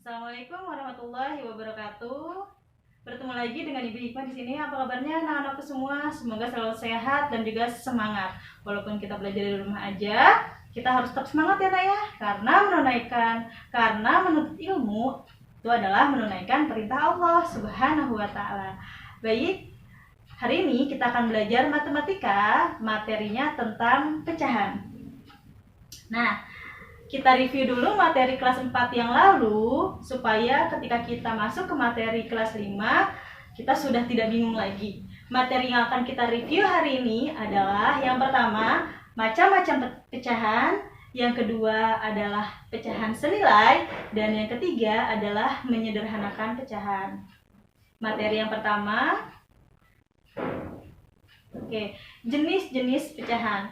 Assalamualaikum warahmatullahi wabarakatuh. Bertemu lagi dengan Ibu Hikmah di sini. Apa kabarnya anak-anakku semua? Semoga selalu sehat dan juga semangat. Walaupun kita belajar di rumah aja, kita harus tetap semangat ya Nak ya. Karena menuntut ilmu itu adalah menunaikan perintah Allah Subhanahu wa taala. Baik, hari ini kita akan belajar matematika, materinya tentang pecahan. Nah, kita review dulu materi kelas 4 yang lalu supaya ketika kita masuk ke materi kelas 5 kita sudah tidak bingung lagi. Materi yang akan kita review hari ini adalah yang pertama, macam-macam pecahan, yang kedua adalah pecahan senilai, dan yang ketiga adalah menyederhanakan pecahan. Materi yang pertama, jenis-jenis pecahan.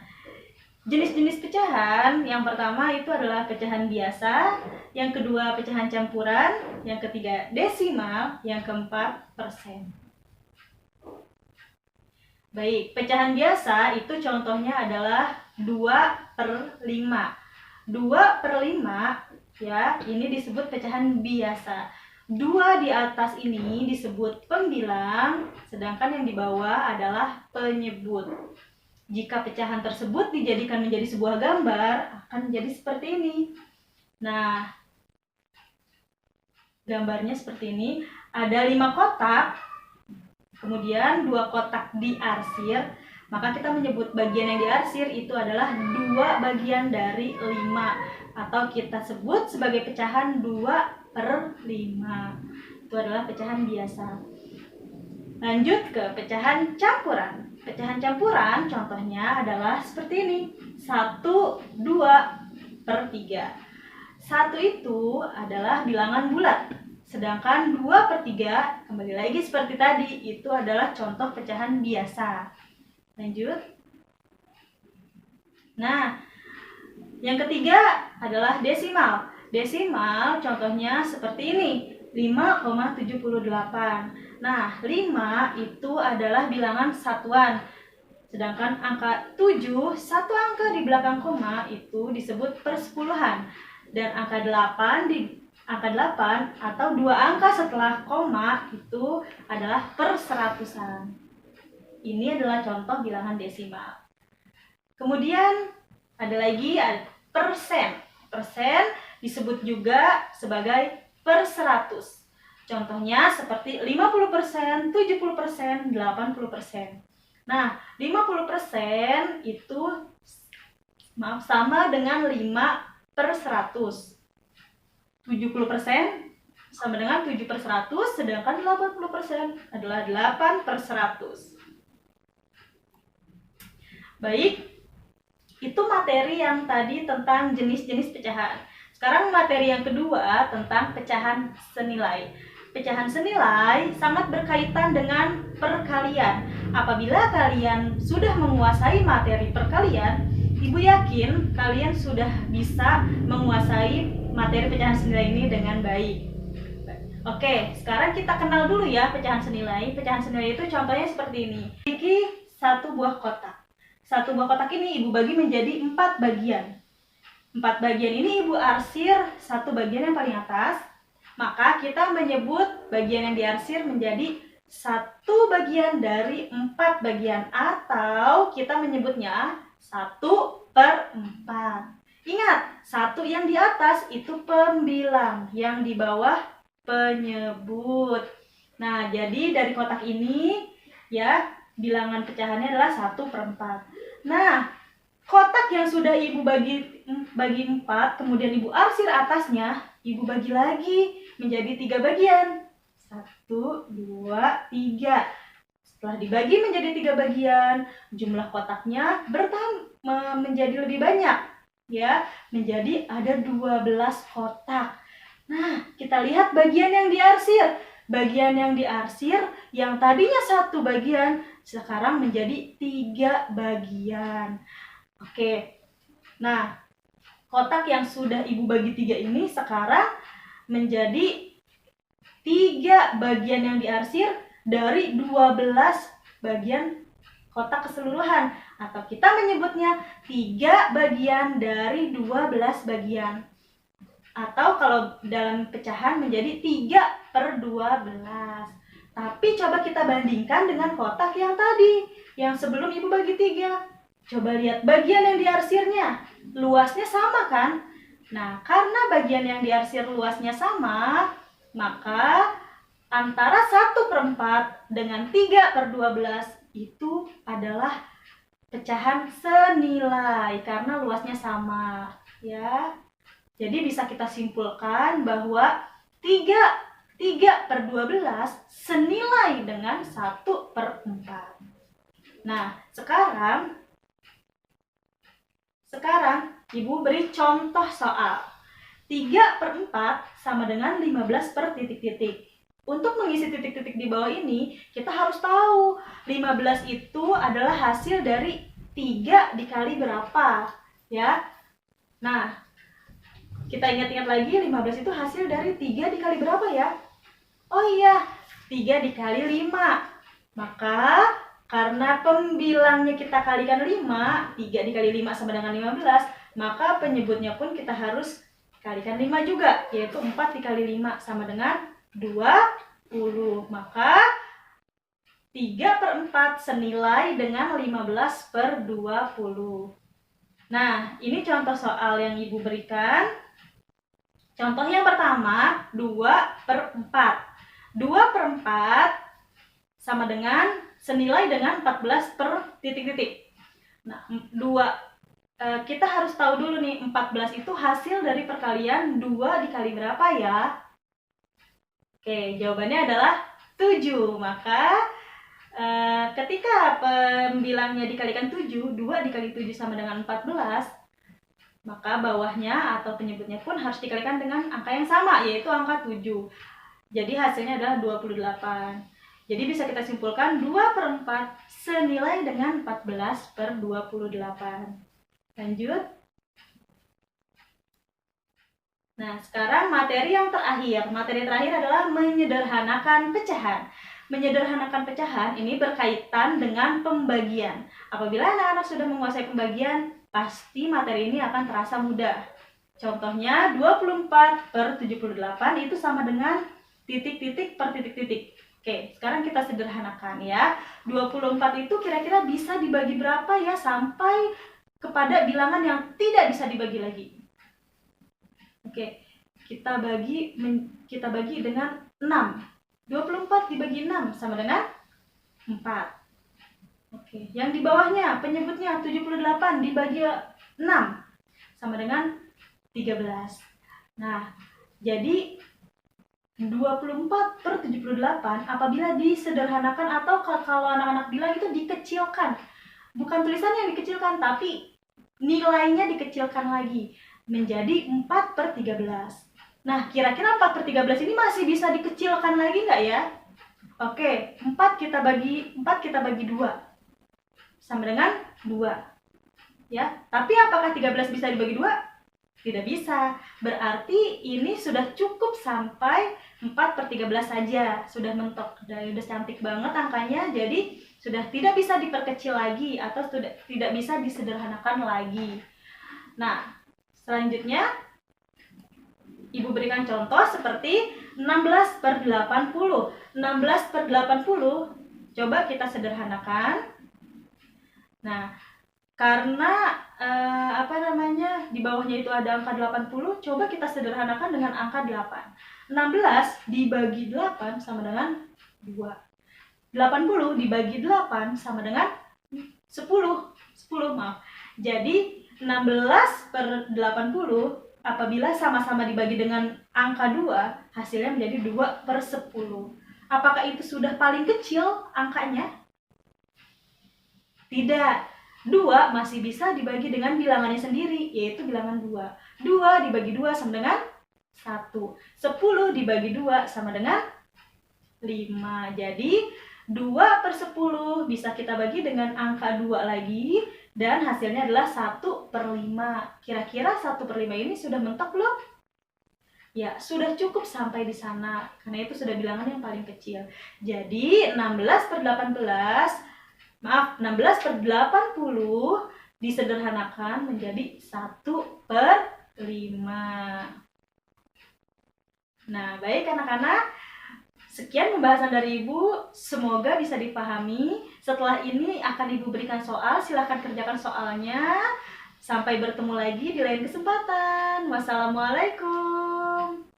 Jenis-jenis pecahan yang pertama itu adalah pecahan biasa, yang kedua pecahan campuran, yang ketiga desimal, yang keempat persen. Baik, pecahan biasa itu contohnya adalah 2/5. 2/5 ya, ini disebut pecahan biasa. 2 di atas ini disebut pembilang, sedangkan yang di bawah adalah penyebut. Jika pecahan tersebut dijadikan menjadi sebuah gambar, akan menjadi seperti ini. Nah, gambarnya seperti ini. Ada 5 kotak, kemudian 2 kotak diarsir. Maka kita menyebut bagian yang diarsir itu adalah 2 bagian dari 5. Atau kita sebut sebagai pecahan 2/5. Itu adalah pecahan biasa. Lanjut ke pecahan campuran. Pecahan campuran contohnya adalah seperti ini. 1, 2/3. 1 itu adalah bilangan bulat. Sedangkan 2/3, kembali lagi seperti tadi, itu adalah contoh pecahan biasa. Lanjut. Nah, yang ketiga adalah desimal. Desimal contohnya seperti ini. 5,78. Nah, 5 itu adalah bilangan satuan. Sedangkan angka 7, satu angka di belakang koma itu disebut persepuluhan. Dan angka 8 atau 2 angka setelah koma itu adalah perseratusan. Ini adalah contoh bilangan desimal. Kemudian ada lagi persen. Persen disebut juga sebagai per 100. Contohnya seperti 50%, 70%, 80%. Nah, 50% itu sama dengan 5/100. 70% sama dengan 7/100, sedangkan 80% adalah 8/100. Baik, itu materi yang tadi tentang jenis-jenis pecahan. Sekarang materi yang kedua tentang pecahan senilai. Pecahan senilai sangat berkaitan dengan perkalian. Apabila kalian sudah menguasai materi perkalian, Ibu yakin kalian sudah bisa menguasai materi pecahan senilai ini dengan baik. Oke, sekarang kita kenal dulu ya pecahan senilai. Pecahan senilai itu contohnya seperti ini. Memiliki satu buah kotak. Satu buah kotak ini Ibu bagi menjadi 4 bagian. 4 bagian ini Ibu arsir satu bagian yang paling atas, maka kita menyebut bagian yang diarsir menjadi 1 bagian dari 4 bagian, atau kita menyebutnya 1/4. Ingat, 1 yang di atas itu pembilang, yang di bawah penyebut. Nah, jadi dari kotak ini ya, bilangan pecahannya adalah 1/4. Nah, kotak yang sudah Ibu bagi 4, kemudian Ibu arsir atasnya, Ibu bagi lagi menjadi 3 bagian. 1, 2, 3. Setelah dibagi menjadi 3 bagian, jumlah kotaknya menjadi lebih banyak, ya, menjadi ada 12 kotak. Nah, kita lihat bagian yang diarsir. Bagian yang diarsir yang tadinya 1 bagian, sekarang menjadi 3 bagian. Oke, nah kotak yang sudah Ibu bagi 3 ini sekarang menjadi 3 bagian yang diarsir dari 12 bagian kotak keseluruhan, atau kita menyebutnya 3 bagian dari 12 bagian. Atau kalau dalam pecahan menjadi 3/12. Tapi coba kita bandingkan dengan kotak yang tadi, yang sebelum Ibu bagi 3. Coba lihat bagian yang diarsirnya, luasnya sama kan? Nah, karena bagian yang diarsir luasnya sama, maka antara 1/4 dengan 3/12 itu adalah pecahan senilai karena luasnya sama, ya. Jadi bisa kita simpulkan bahwa 3/12 senilai dengan 1/4. Nah, sekarang Ibu beri contoh soal. 3/4 sama dengan 15 per titik-titik. Untuk mengisi titik-titik di bawah ini, kita harus tahu 15 itu adalah hasil dari 3 dikali berapa, ya. Nah, kita ingat-ingat lagi, 15 itu hasil dari 3 dikali berapa ya? Oh iya, 3 dikali 5. Maka karena pembilangnya kita kalikan 5, 3 dikali 5 sama dengan 15, maka penyebutnya pun kita harus kalikan 5 juga, yaitu 4 dikali 5 sama dengan 20. Maka 3/4 senilai dengan 15/20. Nah, ini contoh soal yang Ibu berikan. Contoh yang pertama, 2/4. 2/4 sama dengan senilai dengan 14 per titik-titik. Nah, kita harus tahu dulu nih, 14 itu hasil dari perkalian 2 dikali berapa ya? Oke, jawabannya adalah 7. Maka ketika pembilangnya dikalikan 7, 2 dikali 7 sama dengan 14, maka bawahnya atau penyebutnya pun harus dikalikan dengan angka yang sama, yaitu angka 7. Jadi hasilnya adalah 28. Jadi bisa kita simpulkan 2/4 senilai dengan 14/28. Lanjut. Nah, sekarang materi yang terakhir. Materi terakhir adalah menyederhanakan pecahan. Menyederhanakan pecahan ini berkaitan dengan pembagian. Apabila anak-anak sudah menguasai pembagian, pasti materi ini akan terasa mudah. Contohnya 24/78 itu sama dengan titik-titik per titik-titik. Oke, sekarang kita sederhanakan ya. 24 itu kira-kira bisa dibagi berapa ya sampai kepada bilangan yang tidak bisa dibagi lagi. Oke, kita bagi dengan 6. 24 dibagi 6 sama dengan 4. Oke, yang di bawahnya penyebutnya 78 dibagi 6 sama dengan 13. Nah, jadi 24/78 apabila disederhanakan atau kalau anak-anak bilang itu dikecilkan. Bukan tulisannya yang dikecilkan, tapi nilainya dikecilkan lagi menjadi 4/13. Nah, kira-kira 4/13 ini masih bisa dikecilkan lagi nggak ya? Oke, 4 kita bagi 2 sama dengan 2. Ya, tapi apakah 13 bisa dibagi 2? Tidak bisa. Berarti ini sudah cukup sampai 4/13 saja. Sudah mentok, udah cantik banget angkanya. Jadi sudah tidak bisa diperkecil lagi atau tidak bisa disederhanakan lagi. Nah, selanjutnya Ibu berikan contoh seperti 16/80. 16/80 coba kita sederhanakan. Nah, karena di bawahnya itu ada angka 80, coba kita sederhanakan dengan angka 8. 16 dibagi 8 sama dengan 2. 80 dibagi 8 sama dengan 10. Maaf. Jadi 16/80 apabila sama-sama dibagi dengan angka 2, hasilnya menjadi 2/10. Apakah itu sudah paling kecil angkanya? Tidak. 2 masih bisa dibagi dengan bilangannya sendiri, yaitu bilangan 2. 2 dibagi 2 sama dengan 1. 10 dibagi 2 sama dengan 5. Jadi 2/10 bisa kita bagi dengan angka 2 lagi, dan hasilnya adalah 1/5. Kira-kira 1/5 ini sudah mentok belum? Ya, sudah cukup sampai di sana, karena itu sudah bilangan yang paling kecil. Jadi 16/80 disederhanakan menjadi 1/5. Nah, baik anak-anak, sekian pembahasan dari Ibu, semoga bisa dipahami. Setelah ini akan Ibu berikan soal, silahkan kerjakan soalnya. Sampai bertemu lagi di lain kesempatan. Wassalamualaikum.